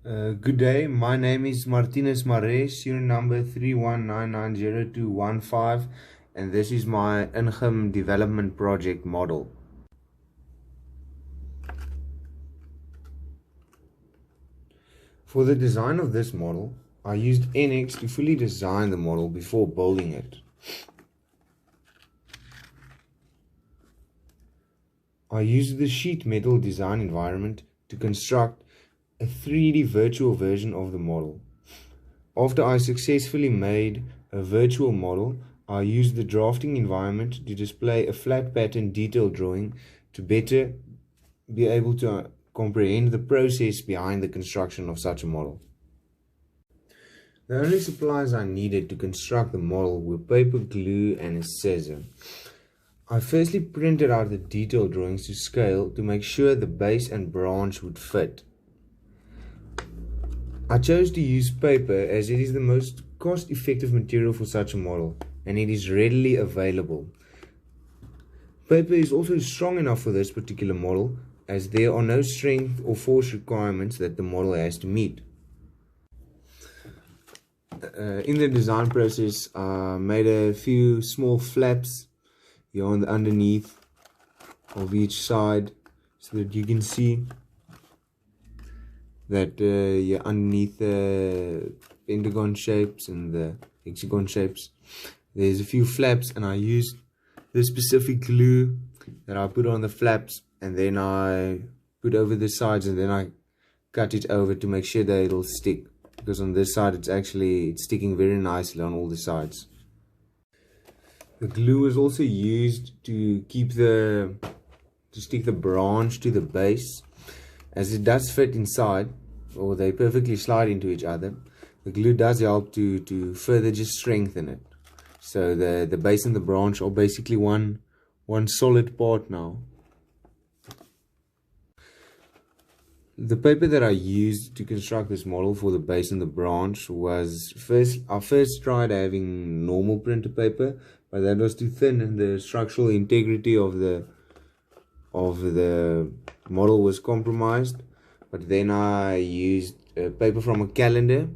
Good day, my name is Martinez Mares, serial number 31990215, and this is my Ingm development project model. For the design of this model, I used NX to fully design the model before building it. I used the sheet metal design environment to construct a 3D virtual version of the model. After I successfully made a virtual model, I used the drafting environment to display a flat pattern detail drawing to better be able to comprehend the process behind the construction of such a model. The only supplies I needed to construct the model were paper, glue, and a scissor. I firstly printed out the detail drawings to scale to make sure the base and branch would fit. I chose to use paper as it is the most cost-effective material for such a model, and it is readily available. Paper is also strong enough for this particular model, as there are no strength or force requirements that the model has to meet. In the design process, I made a few small flaps here on the underneath of each side so that you can see that underneath the pentagon shapes and the hexagon shapes there's a few flaps, and I used this specific glue that I put on the flaps, and then I put over the sides, and then I cut it over to make sure that it'll stick, because on this side it's sticking very nicely on all the sides. The glue is also used to stick the branch to the base, as it does fit inside, or they perfectly slide into each other. The glue does help to further just strengthen it. So the base and the branch are basically one solid part now. The paper that I used to construct this model for the base and the branch was I first tried having normal printer paper, but that was too thin and the structural integrity of the model was compromised. But then I used paper from a calendar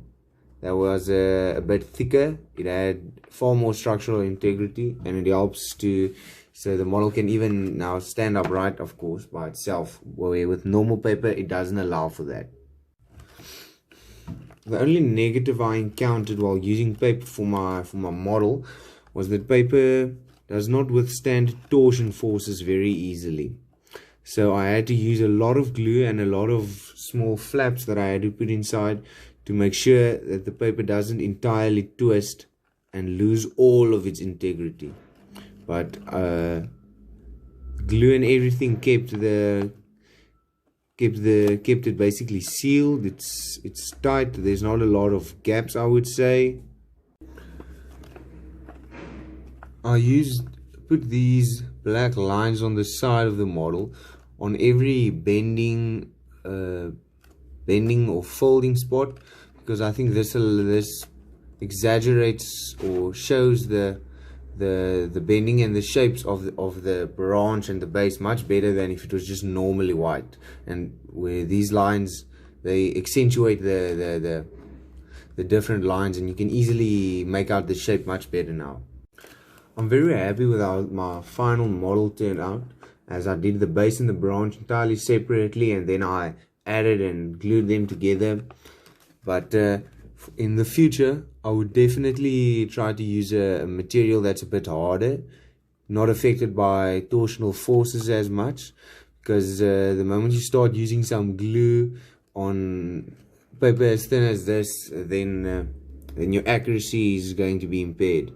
that was a bit thicker. It had far more structural integrity, and it helps so the model can even now stand upright, of course, by itself, where with normal paper it doesn't allow for that. The only negative I encountered while using paper for my model was that paper does not withstand torsion forces very easily. So I had to use a lot of glue and a lot of small flaps that I had to put inside to make sure that the paper doesn't entirely twist and lose all of its integrity. But glue and everything kept it basically sealed. It's tight. There's not a lot of gaps, I would say. I put these black lines on the side of the model on every bending or folding spot, because I think this exaggerates or shows the bending and the shapes of the branch and the base much better than if it was just normally white. And where these lines, they accentuate the different lines, and you can easily make out the shape much better now. I'm very happy with how my final model turned out, as I did the base and the branch entirely separately, and then I added and glued them together. But in the future, I would definitely try to use a material that's a bit harder, not affected by torsional forces as much, because the moment you start using some glue on paper as thin as this, then your accuracy is going to be impaired.